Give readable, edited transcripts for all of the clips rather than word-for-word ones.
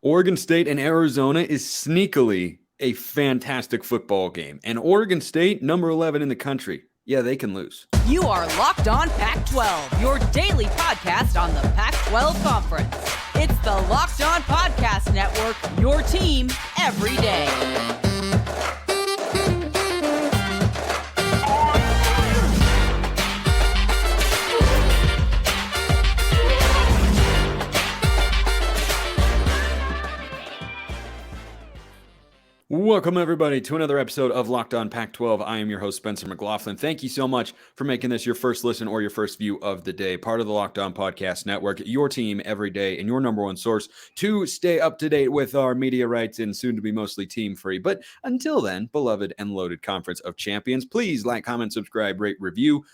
Oregon State and Arizona is sneakily a fantastic football game. And Oregon State, number 11 in the country, yeah, they can lose. You are Locked On Pac-12, your daily podcast on the Pac-12 Conference. It's the Locked On Podcast Network, your team every day. Welcome, everybody, to another episode of Locked On Pac-12. I am your host, Spencer McLaughlin. Thank you so much for making this your first listen or your first view of the day. Part of the Locked On Podcast Network, your team every day, and your number one source to stay up to date with our media rights and soon to be mostly team-free. But until then, beloved and loaded Conference of Champions, please like, comment, subscribe, rate, review.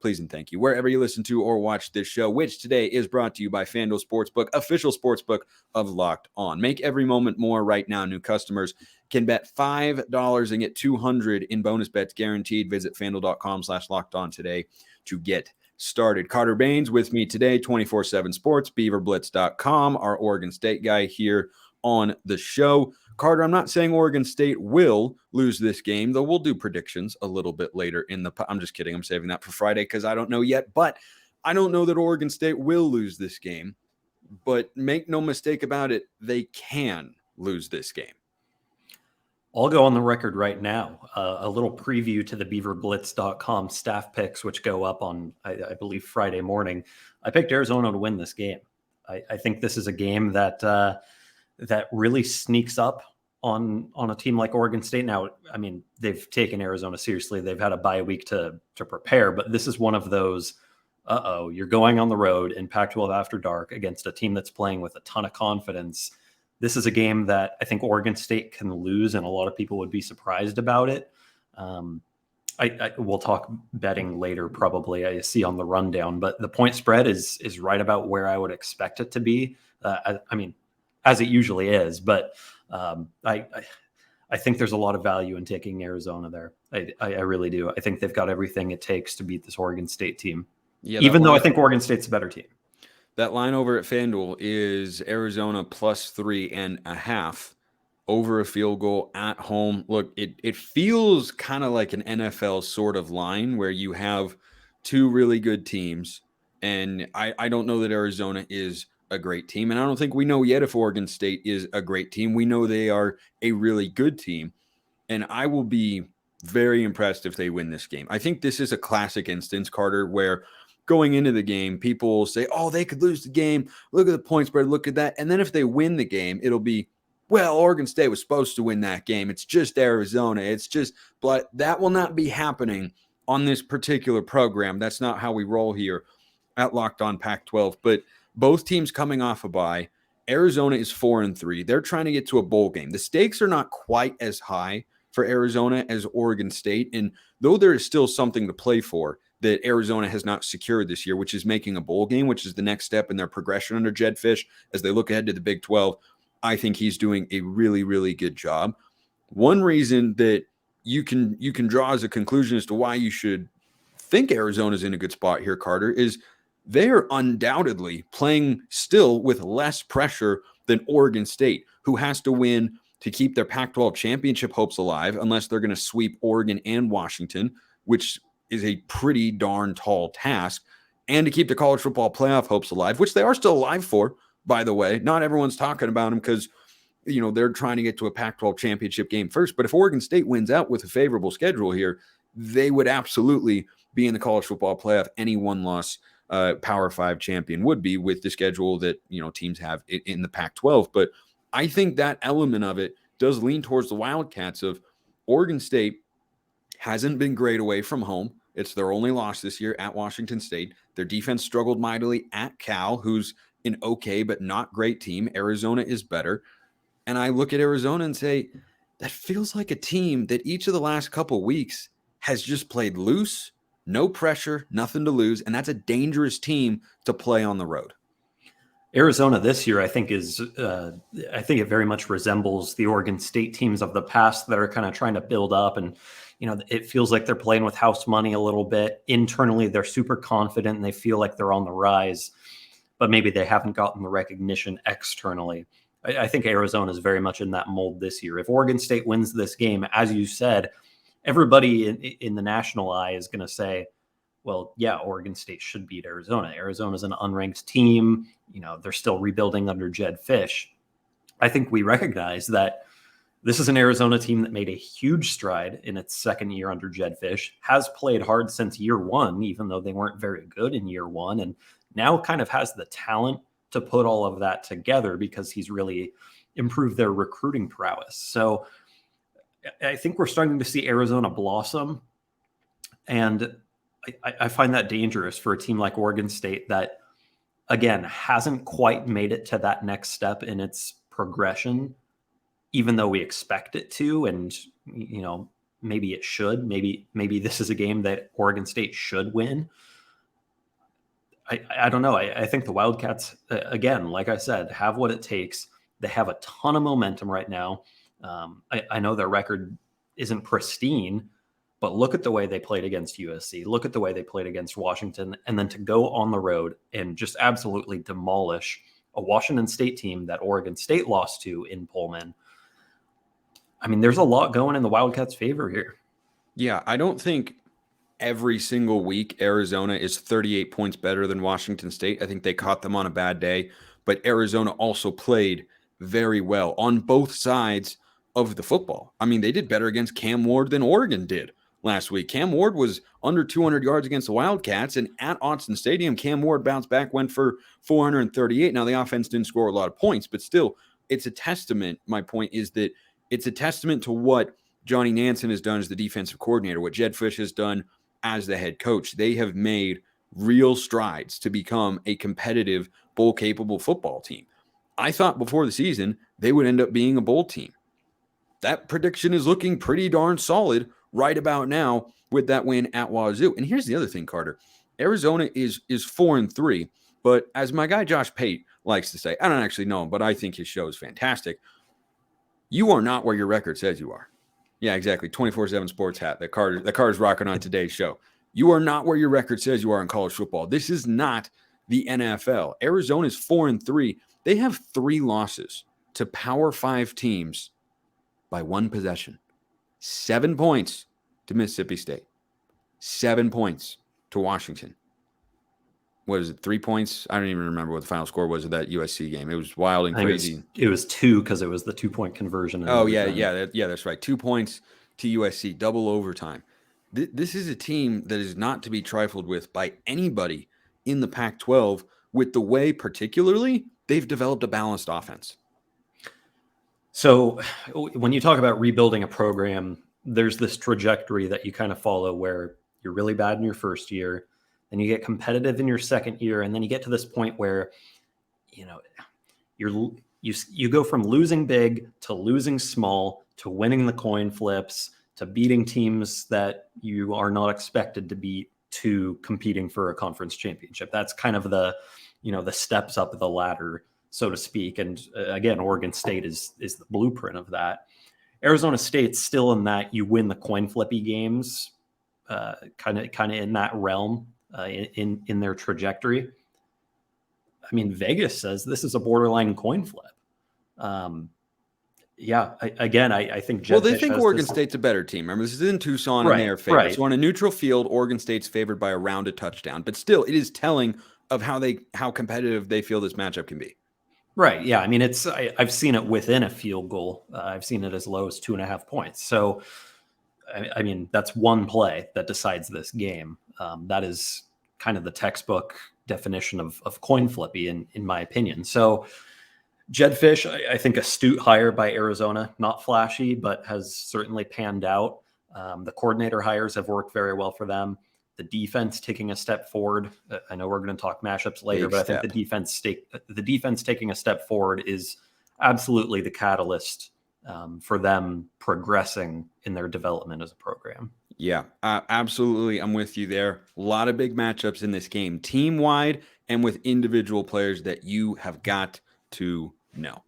Please and thank you. Wherever you listen to or watch this show, which today is brought to you by FanDuel Sportsbook, official sportsbook of Locked On. Make every moment more right now. New customers can bet $5 and get $200 in bonus bets guaranteed. Visit FanDuel.com/LockedOn today to get started. Carter Bahns with me today, 24/7 Sports, BeaverBlitz.com, our Oregon State guy here on the show. Carter, I'm not saying Oregon State will lose this game, though we'll do predictions a little bit later in the – I'm just kidding. I'm saving that for Friday because I don't know yet. But I don't know that Oregon State will lose this game. But make no mistake about it, they can lose this game. I'll go on the record right now. A little preview to the BeaverBlitz.com staff picks, which go up on, I believe, Friday morning. I picked Arizona to win this game. I think this is a game that really sneaks up on a team like Oregon State. Now, I mean, they've taken Arizona seriously. They've had a bye week to prepare, but this is one of those, you're going on the road in Pac-12 after dark against a team that's playing with a ton of confidence. This is a game that I think Oregon State can lose, and a lot of people would be surprised about it. We'll talk betting later, probably, I see on the rundown, but the point spread is right about where I would expect it to be. I mean, as it usually is, but I think there's a lot of value in taking Arizona there. I really do. I think they've got everything it takes to beat this Oregon State team, even though I think Oregon State's a better team. That line over at FanDuel is Arizona plus 3.5 over a field goal at home. Look, it feels kind of like an NFL sort of line where you have two really good teams, and I don't know that Arizona is a great team, and I don't think we know yet if Oregon State is a great team. We know they are a really good team, and I will be very impressed if they win this game. I think this is a classic instance, Carter, where going into the game, people will say, oh, they could lose the game. Look at the point spread. Look at that. And then if they win the game, it'll be, well, Oregon State was supposed to win that game. It's just Arizona. It's just, but that will not be happening on this particular program. That's not how we roll here at Locked On Pac-12. But both teams coming off a bye. Arizona is 4-3. They're trying to get to a bowl game. The stakes are not quite as high for Arizona as Oregon State. And though there is still something to play for that Arizona has not secured this year, which is making a bowl game, which is the next step in their progression under Jedd Fisch as they look ahead to the Big 12. I think he's doing a really, really good job. One reason that you can draw as a conclusion as to why you should think Arizona's in a good spot here, Carter, is they're undoubtedly playing still with less pressure than Oregon State, who has to win to keep their Pac-12 championship hopes alive, unless they're going to sweep Oregon and Washington, which is a pretty darn tall task, and to keep the college football playoff hopes alive, which they are still alive for, by the way. Not everyone's talking about them because, they're trying to get to a Pac-12 championship game first. But if Oregon State wins out with a favorable schedule here, they would absolutely be in the college football playoff. Any one-loss Power 5 champion would be with the schedule that, teams have in the Pac-12. But I think that element of it does lean towards the Wildcats of Oregon State hasn't been great away from home. It's their only loss this year at Washington State. Their defense struggled mightily at Cal, who's an okay but not great team. Arizona is better. And I look at Arizona and say, that feels like a team that each of the last couple weeks has just played loose, no pressure, nothing to lose. And that's a dangerous team to play on the road. Arizona this year, I think it very much resembles the Oregon State teams of the past that are kind of trying to build up. And, it feels like they're playing with house money a little bit. Internally, they're super confident and they feel like they're on the rise, but maybe they haven't gotten the recognition externally. I think Arizona is very much in that mold this year. If Oregon State wins this game, as you said, everybody in the national eye is going to say, well, yeah, Oregon State should beat Arizona. Arizona's an unranked team. They're still rebuilding under Jed Fish. I think we recognize that this is an Arizona team that made a huge stride in its second year under Jed Fish, has played hard since year one, even though they weren't very good in year one, and now kind of has the talent to put all of that together because he's really improved their recruiting prowess. So I think we're starting to see Arizona blossom. And I find that dangerous for a team like Oregon State that, again, hasn't quite made it to that next step in its progression, even though we expect it to. And, maybe it should. Maybe this is a game that Oregon State should win. I don't know. I think the Wildcats, again, like I said, have what it takes. They have a ton of momentum right now. I know their record isn't pristine, but look at the way they played against USC. Look at the way they played against Washington. And then to go on the road and just absolutely demolish a Washington State team that Oregon State lost to in Pullman. I mean, there's a lot going in the Wildcats' favor here. Yeah, I don't think every single week Arizona is 38 points better than Washington State. I think they caught them on a bad day, but Arizona also played very well on both sides of the football. I mean, they did better against Cam Ward than Oregon did last week. Cam Ward was under 200 yards against the Wildcats, and at Autzen Stadium, Cam Ward bounced back, went for 438. Now, the offense didn't score a lot of points, but still, it's a testament. My point is that it's a testament to what Johnny Nansen has done as the defensive coordinator, what Jed Fish has done as the head coach. They have made real strides to become a competitive, bowl-capable football team. I thought before the season they would end up being a bowl team. That prediction is looking pretty darn solid right about now with that win at Wazoo. And here's the other thing, Carter. Arizona is 4-3, but as my guy Josh Pate likes to say, I don't actually know him, but I think his show is fantastic. You are not where your record says you are. Yeah, exactly. 24/7 sports hat that Carter's rocking on today's show. You are not where your record says you are in college football. This is not the NFL. Arizona's 4-3. They have 3 losses to Power 5 teams by 1 possession. 7 points to Mississippi State. 7 points to Washington. What is it, 3 points? I don't even remember what the final score was of that USC game. It was wild and crazy. It was 2 because it was the 2-point conversion. Oh, yeah, that's right. 2 points to USC, double overtime. This is a team that is not to be trifled with by anybody in the Pac-12 with the way, particularly, they've developed a balanced offense. So when you talk about rebuilding a program, there's this trajectory that you kind of follow where you're really bad in your first year, then you get competitive in your second year, and then you get to this point where, you go from losing big to losing small to winning the coin flips to beating teams that you are not expected to beat to competing for a conference championship. That's kind of the steps up the ladder, so to speak. And again, Oregon State is the blueprint of that. Arizona State's still in that you win the coin flippy games, kind of in that realm in their trajectory. I mean, Vegas says this is a borderline coin flip. I think Jed they Fish think has Oregon State's a better team. Remember, this is in Tucson and they are favored. Right. So on a neutral field, Oregon State's favored by a rounded touchdown. But still, it is telling of how competitive they feel this matchup can be. Right. Yeah. I mean, I've seen it within a field goal. I've seen it as low as 2.5 points. So, I mean, that's one play that decides this game. That is kind of the textbook definition of coin flippy, in my opinion. So, Jed Fish, I think astute hire by Arizona, not flashy, but has certainly panned out. The coordinator hires have worked very well for them. The defense taking a step forward. I know we're going to talk matchups later, but I think the defense taking a step forward is absolutely the catalyst for them progressing in their development as a program. Yeah, absolutely. I'm with you there. A lot of big matchups in this game, team-wide and with individual players that you have got to know.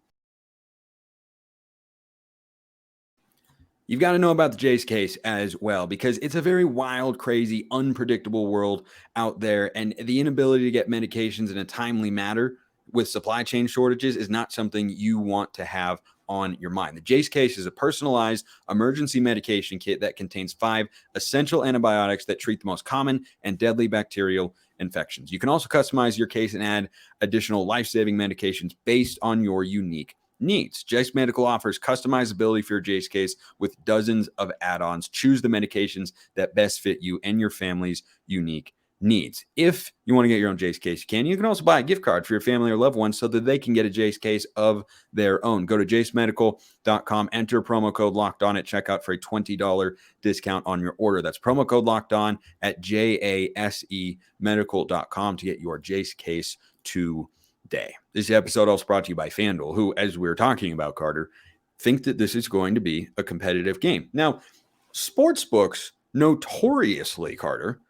You've got to know about the Jace case as well, because it's a very wild, crazy, unpredictable world out there, and the inability to get medications in a timely manner with supply chain shortages is not something you want to have on your mind. The Jace case is a personalized emergency medication kit that contains 5 essential antibiotics that treat the most common and deadly bacterial infections. You can also customize your case and add additional life-saving medications based on your unique needs. Jace Medical offers customizability for your Jace case with dozens of add-ons. Choose the medications that best fit you and your family's unique needs. If you want to get your own Jace case, you can. You can also buy a gift card for your family or loved ones so that they can get a Jace case of their own. Go to jacemedical.com, enter promo code Locked On at checkout for a $20 discount on your order. That's promo code Locked On at JASEmedical.com to get your Jace case today. This episode also brought to you by FanDuel, who, as we were talking about, Carter, think that this is going to be a competitive game. Now, sportsbooks notoriously, Carter,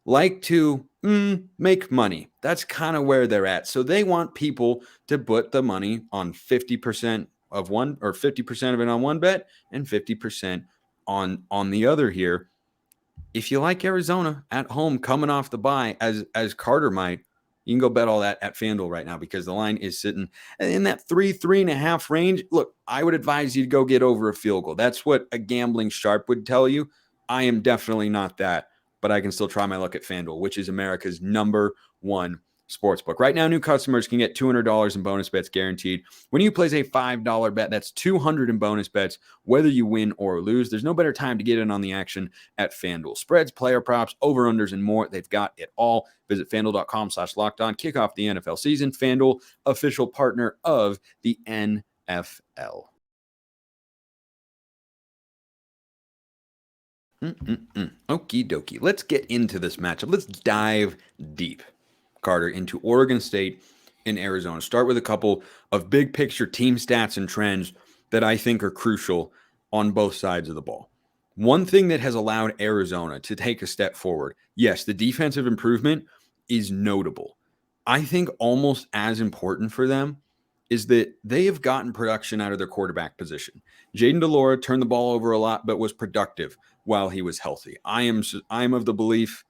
like to make money. That's kind of where they're at. So they want people to put the money on 50% of one, or 50% of it on one bet and 50% on the other here. If you like Arizona at home coming off the bye, as Carter might, you can go bet all that at FanDuel right now because the line is sitting in that 3.5 range. Look, I would advise you to go get over a field goal. That's what a gambling sharp would tell you. I am definitely not that, but I can still try my luck at FanDuel, which is America's #1 sportsbook. Right now, new customers can get $200 in bonus bets guaranteed. When you place a $5 bet, that's $200 in bonus bets, whether you win or lose. There's no better time to get in on the action at FanDuel. Spreads, player props, over-unders, and more. They've got it all. Visit FanDuel.com/lockedon. Kick off the NFL season. FanDuel, official partner of the NFL. Okie dokie. Let's get into this matchup. Let's dive deep, Carter, into Oregon State and Arizona. Start with a couple of big picture team stats and trends that I think are crucial on both sides of the ball. One thing that has allowed Arizona to take a step forward, yes, the defensive improvement is notable. I think almost as important for them is that they have gotten production out of their quarterback position. Jaden DeLora turned the ball over a lot, but was productive while he was healthy. I'm of the belief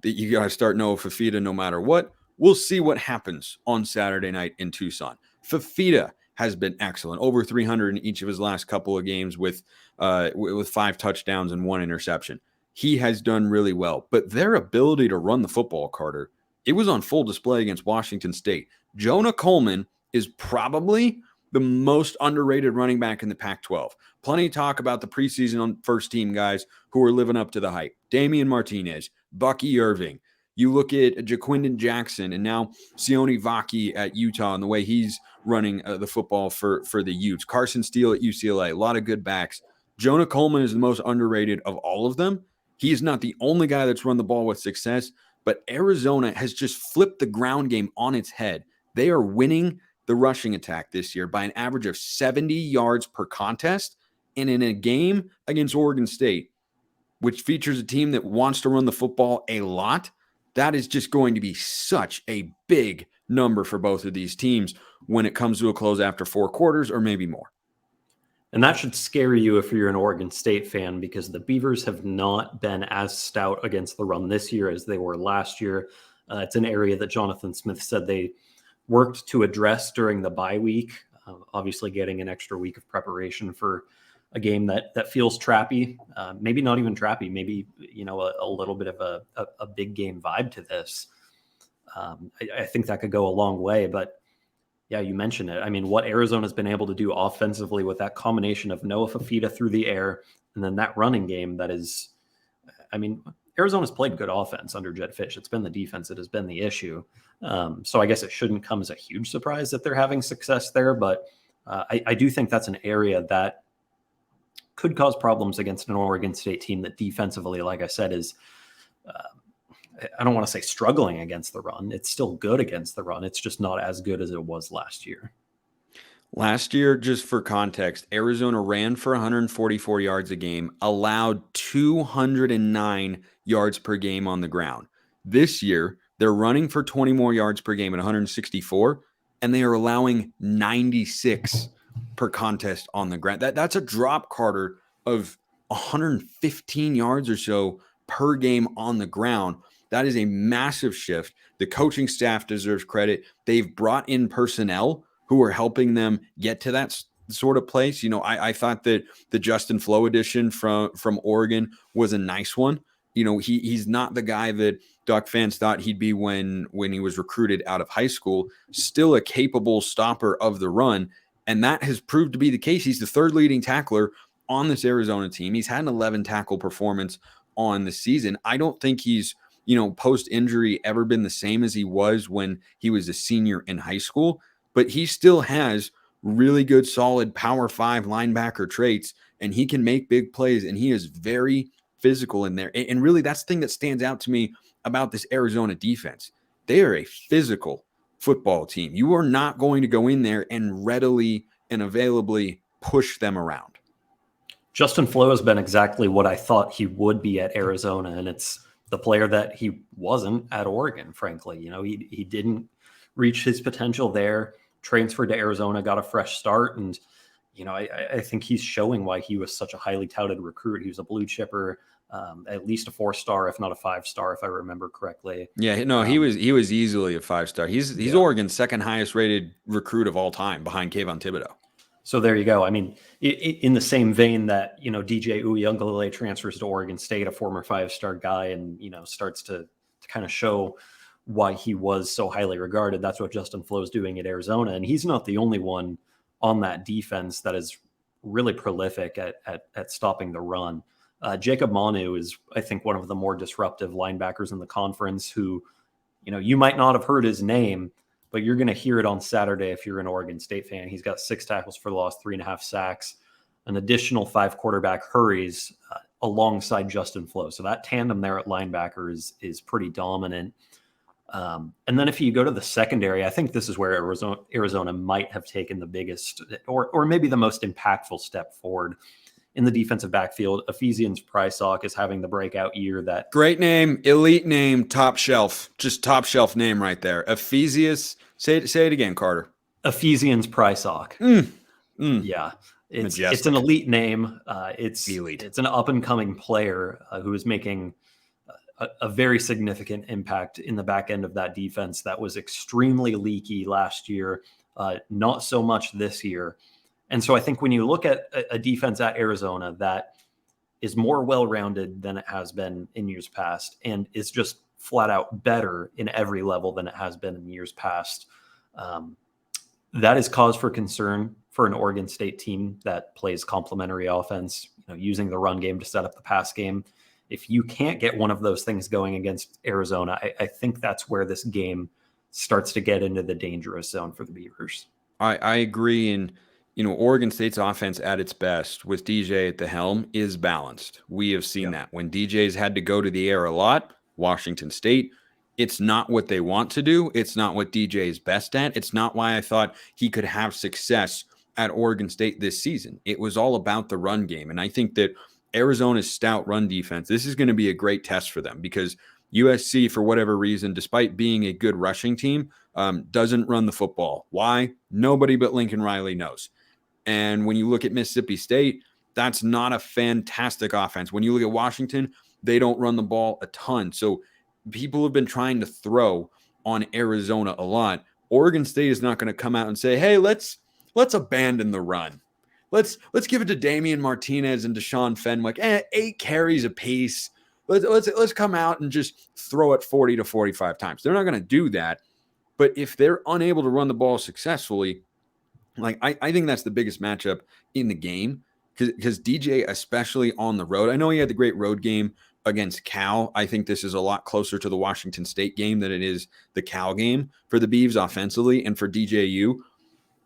that you got to start Noah Fifita no matter what. We'll see what happens on Saturday night in Tucson. Fifita has been excellent, over 300 in each of his last couple of games with 5 touchdowns and 1 interception. He has done really well, but their ability to run the football, Carter, it was on full display against Washington State. Jonah Coleman is probably the most underrated running back in the Pac-12. Plenty of talk about the preseason on first team guys who are living up to the hype. Damian Martinez, Bucky Irving. You look at Jaquindon Jackson and now Sione Vaki at Utah and the way he's running the football for the Utes. Carson Steele at UCLA, a lot of good backs. Jonah Coleman is the most underrated of all of them. He is not the only guy that's run the ball with success, but Arizona has just flipped the ground game on its head. They are winning the rushing attack this year by an average of 70 yards per contest. And in a game against Oregon State, which features a team that wants to run the football a lot, that is just going to be such a big number for both of these teams when it comes to a close after 4 quarters or maybe more. And that should scare you if you're an Oregon State fan, because the Beavers have not been as stout against the run this year as they were last year. It's an area that Jonathan Smith said they worked to address during the bye week, obviously getting an extra week of preparation for a game that feels trappy, maybe not even trappy, maybe, a little bit of a big game vibe to this. I think that could go a long way, but yeah, you mentioned it. I mean, what Arizona's been able to do offensively with that combination of Noah Fifita through the air and then that running game that is, Arizona's played good offense under Jedd Fisch. It's been the defense that has been the issue. So I guess it shouldn't come as a huge surprise that they're having success there, but I do think that's an area that could cause problems against an Oregon State team that defensively, like I said, is I don't want to say struggling against the run. It's still good against the run. It's just not as good as it was last year. Last year, just for context, Arizona ran for 144 yards a game, allowed 209 yards per game on the ground. This year, they're running for 20 more yards per game at 164, and they are allowing 96 per contest on the ground. That's a drop, Carter, of 115 yards or so per game on the ground. That is a massive shift. The coaching staff deserves credit. They've brought in personnel who are helping them get to that sort of place. I thought that the Justin Flo addition from Oregon was a nice one. He's not the guy that Duck fans thought he'd be when he was recruited out of high school. Still a capable stopper of the run, and that has proved to be the case. He's the third leading tackler on this Arizona team. He's had an 11 tackle performance on the season. I don't think he's, post-injury ever been the same as he was when he was a senior in high school, but he still has really good, solid Power 5 linebacker traits, and he can make big plays, and he is very physical in there. And really, that's the thing that stands out to me about this Arizona defense. They are a physical football team. You are not going to go in there and readily and availably push them around. Justin Flo has been exactly what I thought he would be at Arizona, and it's the player that he wasn't at Oregon, frankly. He didn't reach his potential there, transferred to Arizona, got a fresh start, and I think he's showing why he was such a highly touted recruit. He was a blue chipper, at least a 4-star, if not a 5-star, if I remember correctly. Yeah, no, he was easily a 5-star. He's Oregon's second highest rated recruit of all time, behind Kayvon Thibodeau. So there you go. I mean, in the same vein that DJ Uiagalelei transfers to Oregon State, a former 5-star guy, and starts to kind of show why he was so highly regarded. That's what Justin Flo is doing at Arizona, and he's not the only one on that defense that is really prolific at stopping the run. Jacob Manu is, I think, one of the more disruptive linebackers in the conference who, you might not have heard his name, but you're going to hear it on Saturday if you're an Oregon State fan. He's got 6 tackles for loss, 3.5 sacks, an additional 5 quarterback hurries alongside Justin Flo. So that tandem there at linebacker is pretty dominant. And then if you go to the secondary, I think this is where Arizona might have taken the biggest or maybe the most impactful step forward in the defensive backfield. Ephesians Prysock is having the breakout year. That great name, elite name, top shelf, just top shelf name right there. Ephesians, say it again, Carter. Ephesians Prysock. Yeah, it's an elite name. It's elite. It's an up and coming player who is making a very significant impact in the back end of that defense that was extremely leaky last year, not so much this year. And so I think when you look at a defense at Arizona that is more well-rounded than it has been in years past and is just flat out better in every level than it has been in years past, that is cause for concern for an Oregon State team that plays complementary offense, using the run game to set up the pass game. If you can't get one of those things going against Arizona, I think that's where this game starts to get into the dangerous zone for the Beavers. I agree. And, Oregon State's offense at its best with DJ at the helm is balanced. We have seen that. When DJ's had to go to the air a lot, Washington State, it's not what they want to do. It's not what DJ is best at. It's not why I thought he could have success at Oregon State this season. It was all about the run game. And I think that Arizona's stout run defense, this is going to be a great test for them because USC, for whatever reason, despite being a good rushing team, doesn't run the football. Why? Nobody but Lincoln Riley knows. And when you look at Mississippi State, that's not a fantastic offense. When you look at Washington, they don't run the ball a ton. So people have been trying to throw on Arizona a lot. Oregon State is not going to come out and say, hey, let's abandon the run. Let's give it to Damian Martinez and Deshaun Fenwick. 8 carries apiece. Let's come out and just throw it 40 to 45 times. They're not going to do that. But if they're unable to run the ball successfully, I think that's the biggest matchup in the game because DJ, especially on the road, I know he had the great road game against Cal. I think this is a lot closer to the Washington State game than it is the Cal game for the Beavs offensively and for DJU.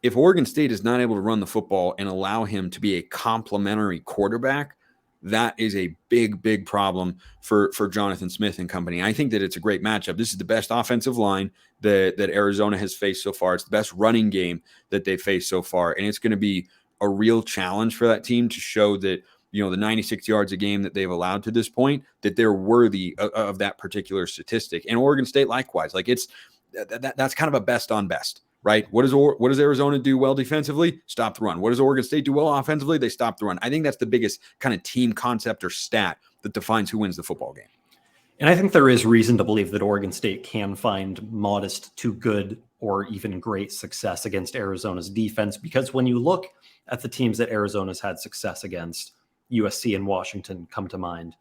If Oregon State is not able to run the football and allow him to be a complimentary quarterback, that is a big, big problem for Jonathan Smith and company. I think that it's a great matchup. This is the best offensive line that Arizona has faced so far. It's the best running game that they've faced so far. And it's going to be a real challenge for that team to show that, the 96 yards a game that they've allowed to this point, that they're worthy of that particular statistic. And Oregon State likewise. That's kind of a best on best. Right? What does Arizona do well defensively? Stop the run. What does Oregon State do well offensively? They stop the run. I think that's the biggest kind of team concept or stat that defines who wins the football game. And I think there is reason to believe that Oregon State can find modest to good or even great success against Arizona's defense, because when you look at the teams that Arizona's had success against, USC and Washington come to mind.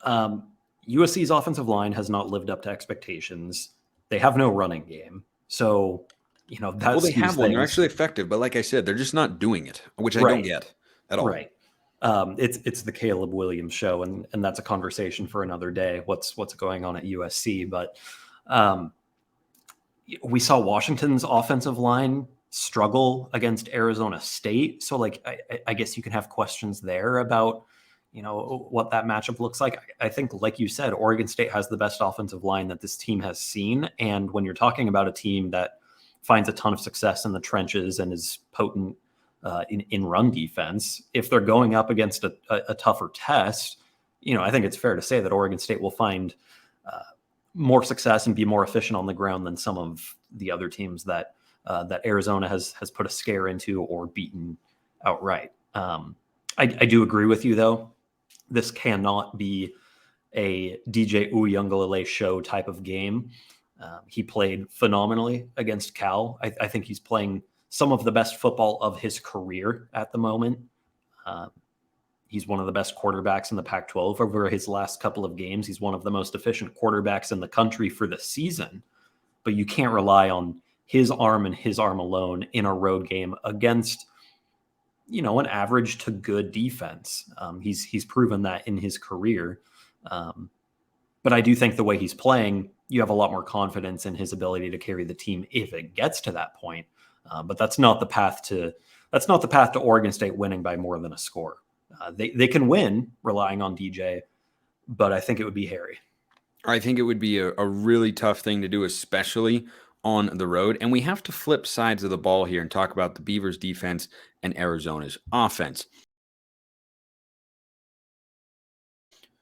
USC's offensive line has not lived up to expectations. They have no running game. So, that's they have one. They're actually effective, but like I said, they're just not doing it, which I don't get at all. Right. It's the Caleb Williams show, and that's a conversation for another day. What's going on at USC? But we saw Washington's offensive line struggle against Arizona State. So, I guess you can have questions there about what that matchup looks like. I think, like you said, Oregon State has the best offensive line that this team has seen. And when you're talking about a team that finds a ton of success in the trenches and is potent in run defense, if they're going up against a tougher test, I think it's fair to say that Oregon State will find more success and be more efficient on the ground than some of the other teams that Arizona has put a scare into or beaten outright. I do agree with you, though. This cannot be a DJ Uiagalelei show type of game. He played phenomenally against Cal. I think he's playing some of the best football of his career at the moment. He's one of the best quarterbacks in the Pac-12 over his last couple of games. He's one of the most efficient quarterbacks in the country for the season. But you can't rely on his arm and his arm alone in a road game against an average to good defense. He's proven that in his career. But I do think the way he's playing, you have a lot more confidence in his ability to carry the team if it gets to that point. But that's not the path to Oregon State winning by more than a score. They can win relying on DJ, but I think it would be hairy. I think it would be a really tough thing to do, especially on the road. And we have to flip sides of the ball here and talk about the Beavers defense and Arizona's offense.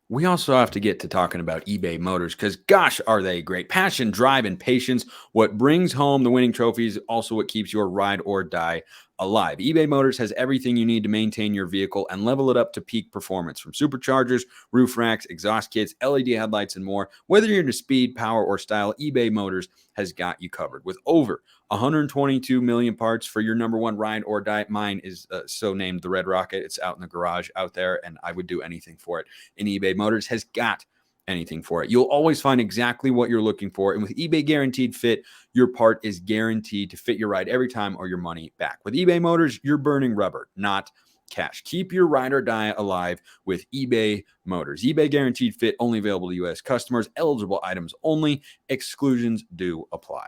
We also have to get to talking about eBay Motors because, gosh, are they great. Passion, drive, and patience. What brings home the winning trophies, also what keeps your ride or die alive. eBay Motors has everything you need to maintain your vehicle and level it up to peak performance, from superchargers, roof racks, exhaust kits, LED headlights, and more. Whether you're into speed, power, or style, eBay Motors has got you covered. With over 122 million parts for your number one ride or die. Mine is so named the Red Rocket. It's out in the garage out there, and I would do anything for it. And eBay Motors has got anything for it. You'll always find exactly what you're looking for. And with eBay Guaranteed Fit, your part is guaranteed to fit your ride every time or your money back. With eBay Motors, you're burning rubber, not cash. Keep your ride or die alive with eBay Motors. eBay Guaranteed Fit, only available to U.S. customers. Eligible items only. Exclusions do apply.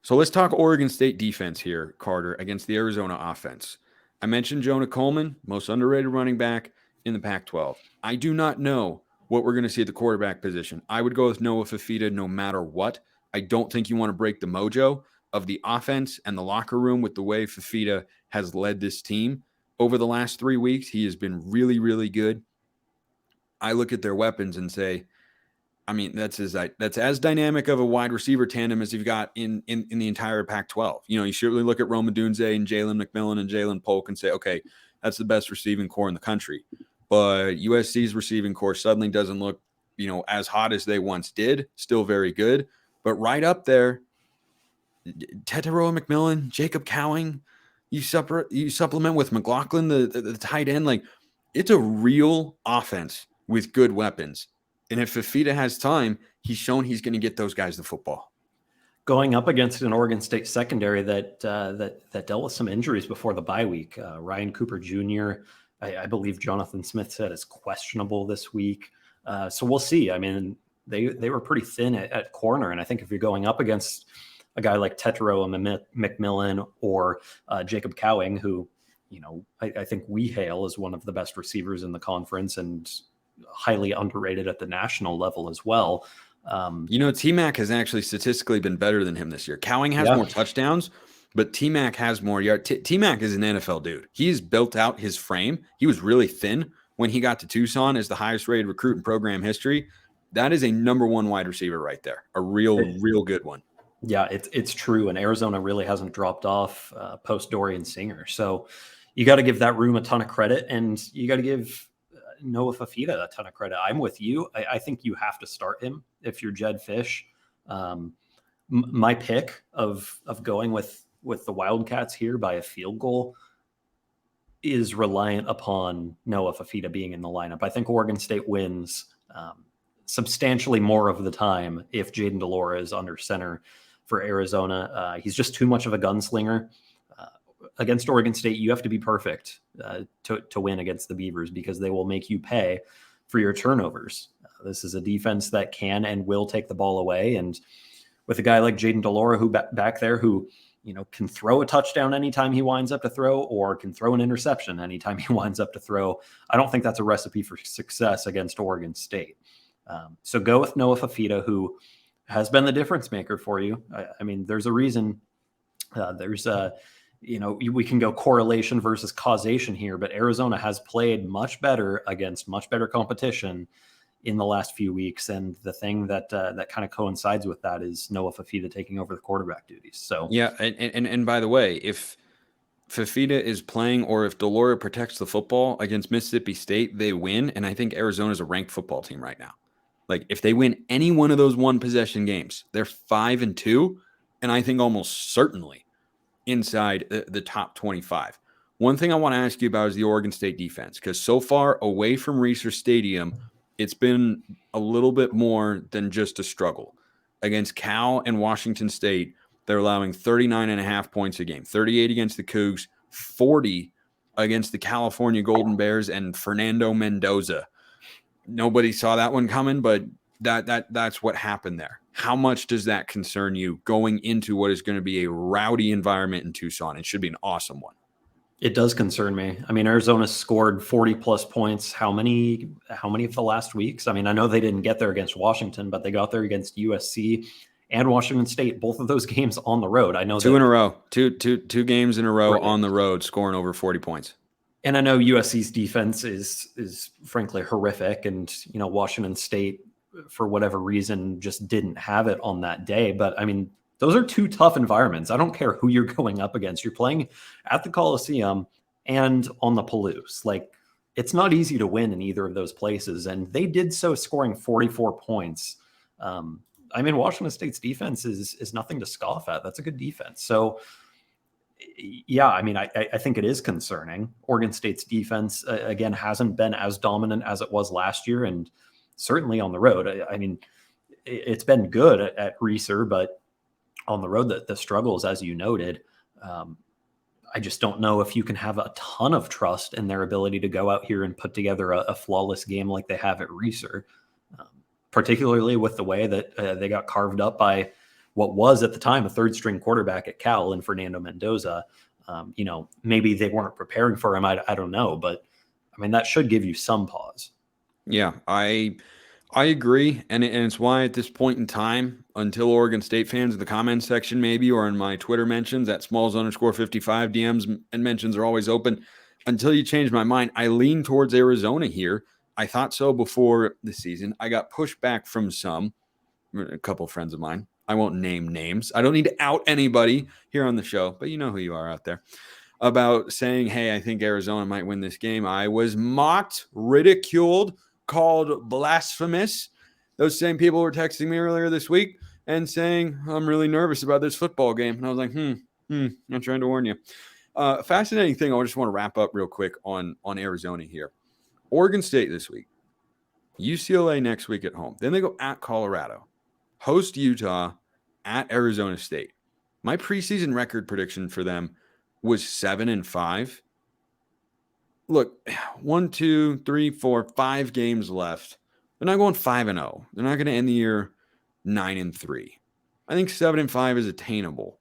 So let's talk Oregon State defense here, Carter, against the Arizona offense. I mentioned Jonah Coleman, most underrated running back in the Pac-12. I do not know what we're going to see at the quarterback position. I would go with Noah Fifita no matter what. I don't think you want to break the mojo of the offense and the locker room with the way Fifita has led this team over the last 3 weeks. He has been really, really good. I look at their weapons and say, I mean, that's as dynamic of a wide receiver tandem as you've got in the entire Pac-12. You surely look at Rome Odunze and Jalen McMillan and Jalen Polk and say, okay, that's the best receiving core in the country. But USC's receiving core suddenly doesn't look, as hot as they once did. Still very good. But right up there, Tetairoa McMillan, Jacob Cowing, you supplement with McLaughlin, the tight end. Like, it's a real offense with good weapons. And if Fifita has time, he's shown he's going to get those guys the football. Going up against an Oregon State secondary that dealt with some injuries before the bye week. Ryan Cooper Jr., I believe Jonathan Smith said is questionable this week. So we'll see. I mean, they were pretty thin at corner. And I think if you're going up against a guy like Tetairoa McMillan or Jacob Cowing, who, I think we hail as one of the best receivers in the conference and highly underrated at the national level as well. T-Mac has actually statistically been better than him this year. Cowing has more touchdowns, but T-Mac has more yards. T-Mac is an NFL dude. He's built out his frame. He was really thin when he got to Tucson as the highest rated recruit in program history. That is a number one wide receiver right there. A real good one. Yeah, it's true. And Arizona really hasn't dropped off post Dorian Singer. So you got to give that room a ton of credit, and you got to give Noah Fifita a ton of credit. I'm with you. I think you have to start him if you're Jed Fish. My pick of going with the Wildcats here by a field goal is reliant upon Noah Fifita being in the lineup. I think Oregon State wins substantially more of the time if Jayden de Laura is under center for Arizona. He's just too much of a gunslinger. Against Oregon State, you have to be perfect to win against the Beavers because they will make you pay for your turnovers. This is a defense that can and will take the ball away. And with a guy like Jayden de Laura who back there who can throw a touchdown anytime he winds up to throw or can throw an interception anytime he winds up to throw, I don't think that's a recipe for success against Oregon State. So go with Noah Fifita, who has been the difference maker for you. I mean, there's a reason. We can go correlation versus causation here, but Arizona has played much better against much better competition in the last few weeks. And the thing that kind of coincides with that is Noah Fifita taking over the quarterback duties. So, yeah. And by the way, if Fifita is playing or if de Laura protects the football against Mississippi State, they win. And I think Arizona is a ranked football team right now. Like if they win any one of those one possession games, they're 5-2. And I think almost certainly inside the top 25. One thing I want to ask you about is the Oregon State defense, because so far away from Reser Stadium, it's been a little bit more than just a struggle. Against Cal and Washington State, they're allowing 39.5 points a game, 38 against the Cougs, 40 against the California Golden Bears and Fernando Mendoza. Nobody saw that one coming, but that's what happened there. How much does that concern you going into what is going to be a rowdy environment in Tucson? It should be an awesome one. It does concern me. I mean, Arizona scored 40 plus points. How many of the last weeks? I mean, I know they didn't get there against Washington, but they got there against USC and Washington State, both of those games on the road. I know two in a row, two games in a row right. On the road, scoring over 40 points. And I know USC's defense is frankly horrific, and Washington State, for whatever reason, just didn't have it on that day. But I mean, those are two tough environments. I don't care who you're going up against. You're playing at the Coliseum and on the Palouse. Like, it's not easy to win in either of those places. And they did so scoring 44 points. I mean, Washington State's defense is nothing to scoff at. That's a good defense. So, yeah, I mean, I think it is concerning. Oregon State's defense, again, hasn't been as dominant as it was last year. And certainly on the road. I mean, it's been good at Reser, but on the road, the struggles, as you noted, I just don't know if you can have a ton of trust in their ability to go out here and put together a flawless game like they have at Reser, particularly with the way that they got carved up by what was at the time a third string quarterback at Cal and Fernando Mendoza. Maybe they weren't preparing for him. I don't know, but I mean, that should give you some pause. Yeah, I agree, and it's why at this point in time, until Oregon State fans in the comments section maybe, or in my Twitter mentions at Smalls_55, DMs and mentions are always open. Until you change my mind, I lean towards Arizona here. I thought so before the season. I got pushed back from a couple of friends of mine. I won't name names. I don't need to out anybody here on the show, but you know who you are out there. About saying, hey, I think Arizona might win this game. I was mocked, ridiculed, called blasphemous. Those same people were texting me earlier this week and saying, I'm really nervous about this football game. And I was like, I'm trying to warn you. Fascinating thing. I just want to wrap up real quick on Arizona here. Oregon State this week, UCLA next week at home. Then they go at Colorado, host Utah, at Arizona State. My preseason record prediction for them was 7-5. Look, 1, 2, 3, 4, 5 games left. They're not going 5-0. They're not going to end the year 9-3. I think 7-5 is attainable.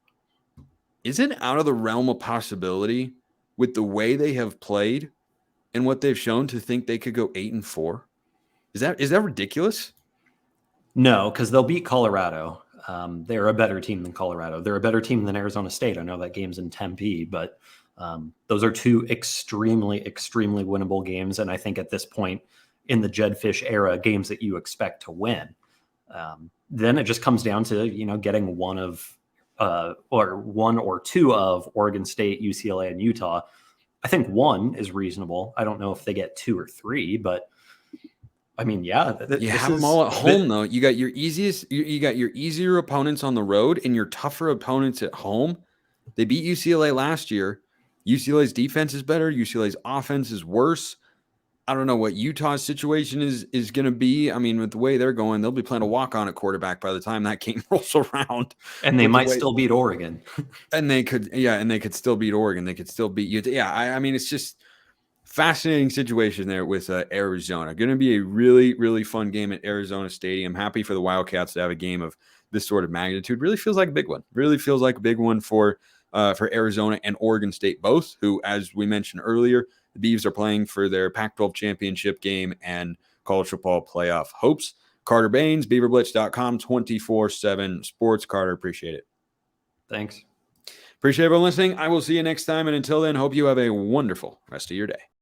Is it out of the realm of possibility with the way they have played and what they've shown to think they could go 8-4? Is that ridiculous? No, because they'll beat Colorado. They're a better team than Colorado. They're a better team than Arizona State. I know that game's in Tempe, but those are two extremely, extremely winnable games. And I think at this point in the Jed Fish era, games that you expect to win. Then it just comes down to, getting one or two of Oregon State, UCLA, and Utah. I think 1 is reasonable. I don't know if they get 2 or 3, but I mean, yeah, You have them all at home, though. You got your easier opponents on the road and your tougher opponents at home. They beat UCLA last year. UCLA's defense is better. UCLA's offense is worse. I don't know what Utah's situation is going to be. I mean, with the way they're going, they'll be playing a walk-on at quarterback by the time that game rolls around. And they might still beat Oregon. And they could still beat Oregon. They could still beat Utah. Yeah, I mean, it's just fascinating situation there with Arizona. Going to be a really, really fun game at Arizona Stadium. Happy for the Wildcats to have a game of this sort of magnitude. Really feels like a big one. Really feels like a big one for Arizona and Oregon State both, who, as we mentioned earlier, the Beavs are playing for their Pac-12 Championship game and college football playoff hopes. Carter Bahns, BeaverBlitz.com, 24/7 sports. Carter, appreciate it. Thanks. Appreciate everyone listening. I will see you next time. And until then, hope you have a wonderful rest of your day.